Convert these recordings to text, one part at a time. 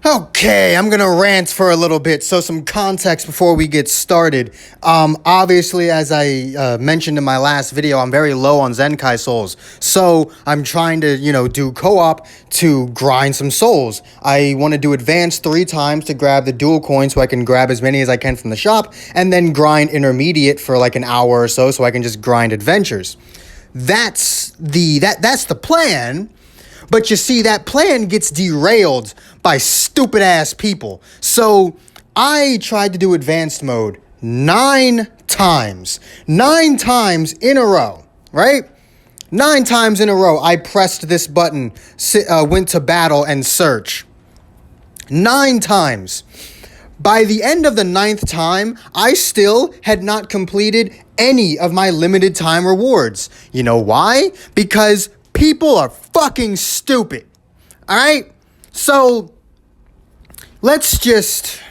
Okay, I'm gonna rant for a little bit. So some context before we get started. Obviously, as I mentioned in my last video, I'm very low on Zenkai souls. So I'm trying to, do co-op to grind some souls. I want to do advanced 3 times to grab the dual coin so I can grab as many as I can from the shop, and then grind intermediate for like an hour or so I can just grind adventures. That's the plan. But you see, that plan gets derailed by stupid ass people. So I tried to do advanced mode 9 times. 9 times in a row, right? 9 times in a row, I pressed this button, went to battle and search. 9 times. By the end of the 9th time, I still had not completed any of my limited time rewards. You know why? Because people are fucking stupid. Alright? So, let's just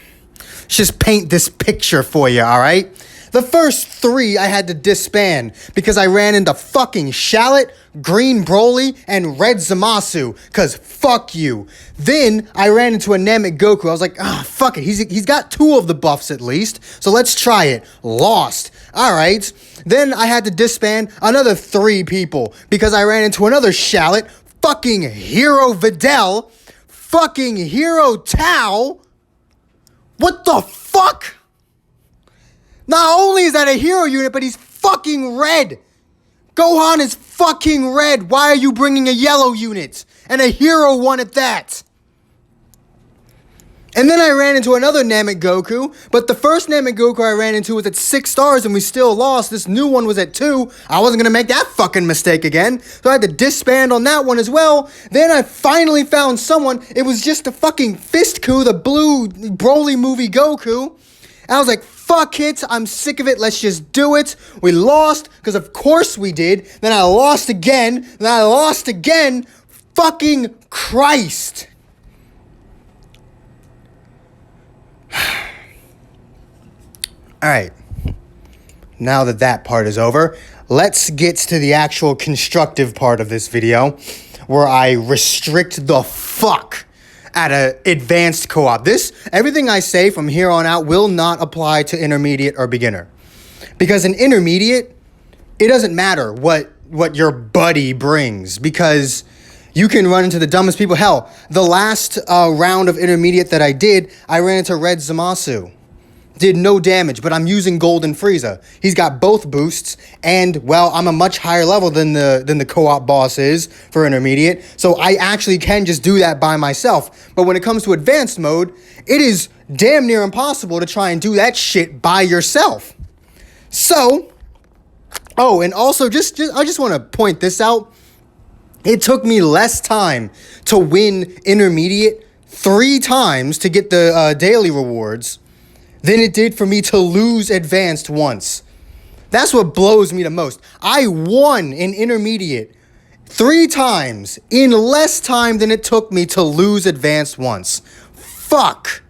paint this picture for you, alright? The first 3 I had to disband because I ran into fucking Shallot, Green Broly, and Red Zamasu, cause fuck you. Then I ran into a Namek Goku. I was like, fuck it. He's got 2 of the buffs at least, so let's try it. Lost. Alright. Then I had to disband another 3 people because I ran into another Shallot, fucking Hero Videl, fucking Hero Tao. What the fuck? Not only is that a hero unit, but he's fucking red. Gohan is fucking red. Why are you bringing a yellow unit? And a hero one at that? And then I ran into another Namek Goku, but the first Namek Goku I ran into was at 6 stars and we still lost. This new one was at 2. I wasn't gonna make that fucking mistake again, so I had to disband on that one as well. Then I finally found someone. It was just a fucking fist coup, the blue Broly movie Goku. And I was like, fuck it, I'm sick of it, let's just do it. We lost, because of course we did. Then I lost again, then I lost again. Fucking Christ. Alright, now that part is over, let's get to the actual constructive part of this video, where I restrict the fuck at an advanced co-op. Everything I say from here on out will not apply to intermediate or beginner. Because in intermediate, it doesn't matter what your buddy brings, because you can run into the dumbest people. Hell, the last round of intermediate that I did, I ran into Red Zamasu. Did no damage, but I'm using Golden Frieza. He's got both boosts, and, well, I'm a much higher level than the co-op boss is for intermediate, so I actually can just do that by myself. But when it comes to advanced mode, it is damn near impossible to try and do that shit by yourself. So, oh, and also, I just want to point this out. It took me less time to win intermediate 3 times to get the daily rewards than it did for me to lose advanced once. That's what blows me the most. I won in intermediate 3 times in less time than it took me to lose advanced once. Fuck.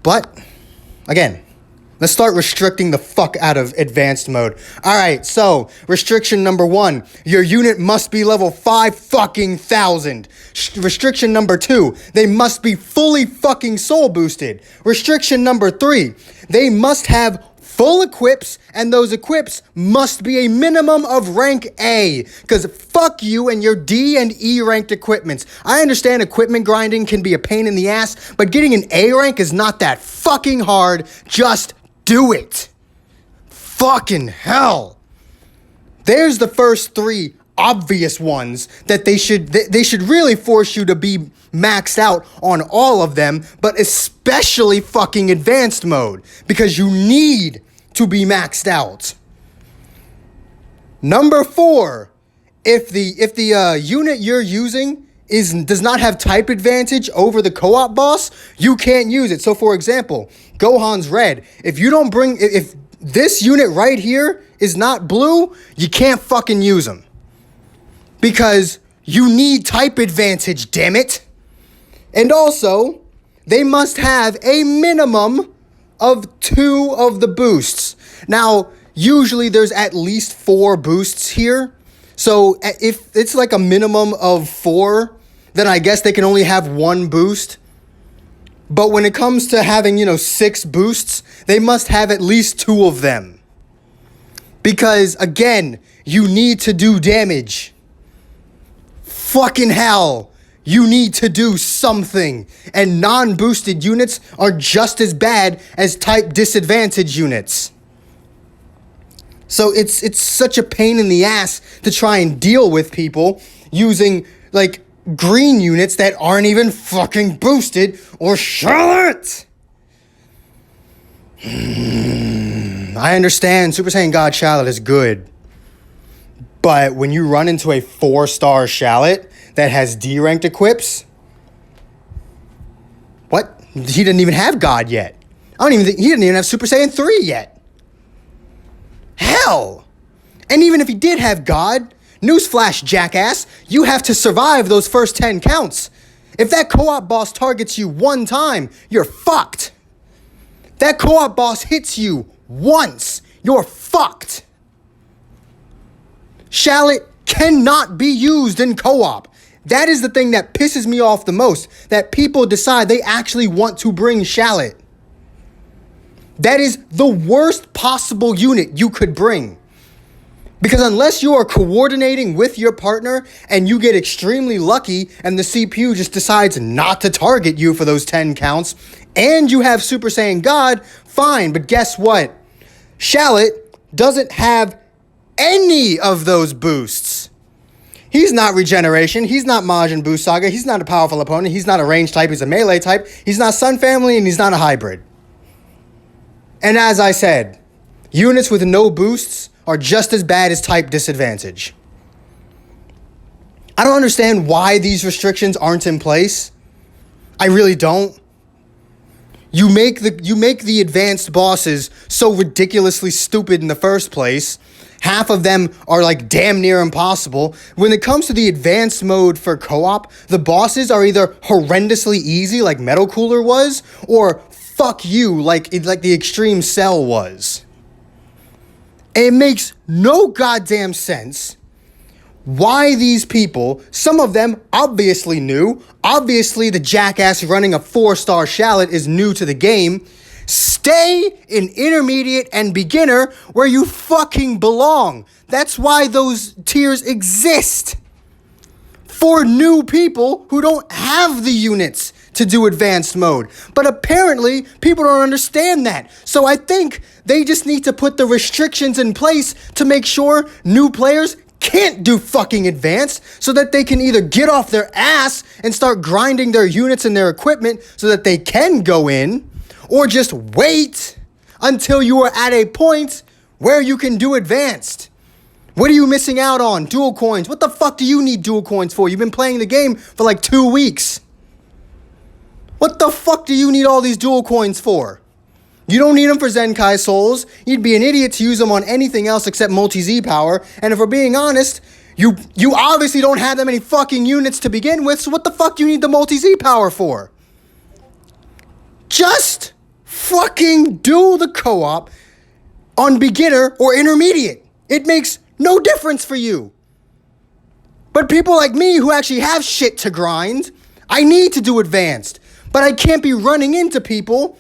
But, again, let's start restricting the fuck out of advanced mode. Alright, so, restriction number 1. Your unit must be level 5,000. Restriction number 2. They must be fully fucking soul boosted. Restriction number 3. They must have full equips, and those equips must be a minimum of rank A. Because fuck you and your D and E ranked equipments. I understand equipment grinding can be a pain in the ass, but getting an A rank is not that fucking hard. Just do it. Fucking hell. There's the first 3 obvious ones that they should really force you to be maxed out on all of them, but especially fucking advanced mode, because you need to be maxed out. Number 4, if the unit you're using does not have type advantage over the co-op boss, you can't use it. So for example, Gohan's red. If this unit right here is not blue, you can't fucking use him. Because you need type advantage, damn it. And also, they must have a minimum of 2 of the boosts. Now, usually there's at least 4 boosts here. So if it's like a minimum of 4, then I guess they can only have 1 boost. But when it comes to having, 6 boosts, they must have at least 2 of them. Because, again, you need to do damage. Fucking hell. You need to do something. And non-boosted units are just as bad as type disadvantage units. So it's such a pain in the ass to try and deal with people using, like, green units that aren't even fucking boosted or Charlotte. I understand Super Saiyan God Shallot is good. But when you run into a 4-star Shallot that has D-ranked equips, what? He didn't even have God yet. He didn't even have Super Saiyan 3 yet. Hell! And even if he did have God, newsflash, jackass, you have to survive those first 10 counts. If that co-op boss targets you 1 time, you're fucked. That co-op boss hits you once, you're fucked. Shallot cannot be used in co-op. That is the thing that pisses me off the most, that people decide they actually want to bring Shallot. That is the worst possible unit you could bring. Because unless you are coordinating with your partner and you get extremely lucky and the CPU just decides not to target you for those 10 counts and you have Super Saiyan God, fine. But guess what? Shallot doesn't have any of those boosts. He's not regeneration. He's not Majin Buu Saga. He's not a powerful opponent. He's not a range type. He's a melee type. He's not Sun Family and he's not a hybrid. And as I said, units with no boosts are just as bad as type disadvantage. I don't understand why these restrictions aren't in place. I really don't. You make the advanced bosses so ridiculously stupid in the first place. Half of them are like damn near impossible. When it comes to the advanced mode for co-op, the bosses are either horrendously easy like Metal Cooler was, or fuck you like the Extreme Cell was. It makes no goddamn sense why these people, some of them obviously new, obviously the jackass running a 4-star Shallot is new to the game, stay in intermediate and beginner where you fucking belong. That's why those tiers exist. For new people who don't have the units to do advanced mode. But apparently, people don't understand that. So I think they just need to put the restrictions in place to make sure new players can't do fucking advanced so that they can either get off their ass and start grinding their units and their equipment so that they can go in, or just wait until you are at a point where you can do advanced. What are you missing out on? Dual coins. What the fuck do you need dual coins for? You've been playing the game for like 2 weeks. What the fuck do you need all these dual coins for? You don't need them for Zenkai Souls. You'd be an idiot to use them on anything else except multi-Z power. And if we're being honest, you obviously don't have that many fucking units to begin with, so what the fuck do you need the multi-Z power for? Just fucking do the co-op on beginner or intermediate. It makes no difference for you. But people like me who actually have shit to grind, I need to do advanced. But I can't be running into people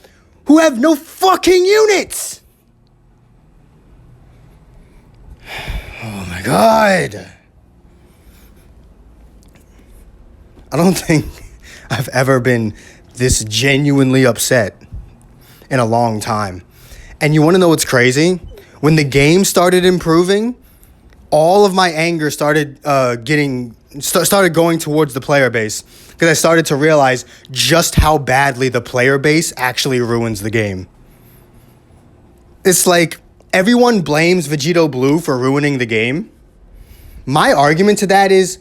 who have no fucking units. Oh my God. I don't think I've ever been this genuinely upset in a long time. And you want to know what's crazy? When the game started improving, all of my anger started started going towards the player base, because I started to realize just how badly the player base actually ruins the game. It's like everyone blames Vegito Blue for ruining the game. My argument to that is,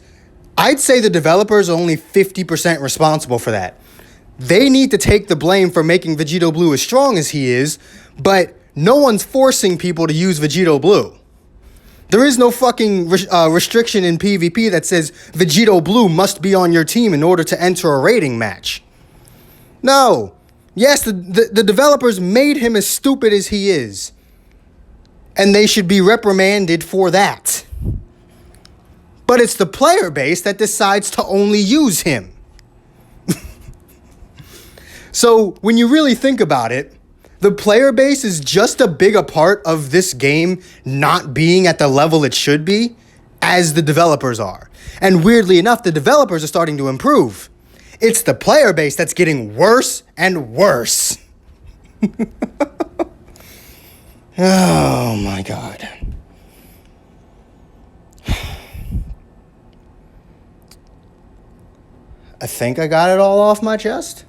I'd say the developers are only 50% responsible for that. They need to take the blame for making Vegito Blue as strong as he is, but no one's forcing people to use Vegito Blue. There is no fucking restriction in PvP that says Vegito Blue must be on your team in order to enter a rating match. No. Yes, the developers made him as stupid as he is. And they should be reprimanded for that. but it's the player base that decides to only use him. So when you really think about it, the player base is just a bigger part of this game not being at the level it should be as the developers are. And weirdly enough, the developers are starting to improve. It's the player base that's getting worse and worse. Oh my God. I think I got it all off my chest.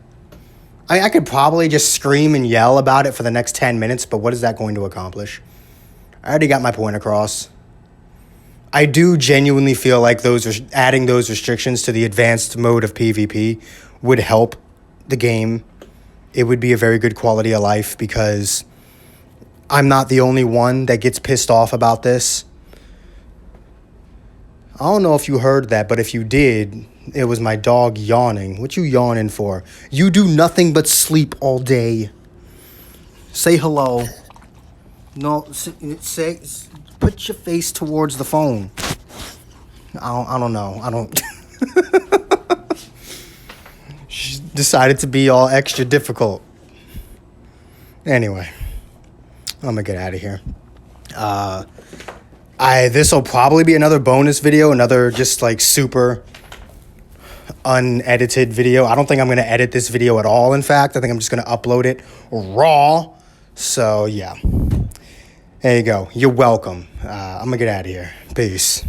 I could probably just scream and yell about it for the next 10 minutes, but what is that going to accomplish? I already got my point across. I do genuinely feel like adding those restrictions to the advanced mode of PvP would help the game. It would be a very good quality of life because I'm not the only one that gets pissed off about this. I don't know if you heard that, but if you did, it was my dog yawning. What you yawning for? You do nothing but sleep all day. Say hello. No, put your face towards the phone. I don't know. She decided to be all extra difficult. Anyway, I'm gonna get out of here. This will probably be another bonus video, another just like super unedited video. I don't think I'm going to edit this video at all, in fact. I think I'm just going to upload it raw. So, yeah. There you go. You're welcome. I'm going to get out of here. Peace.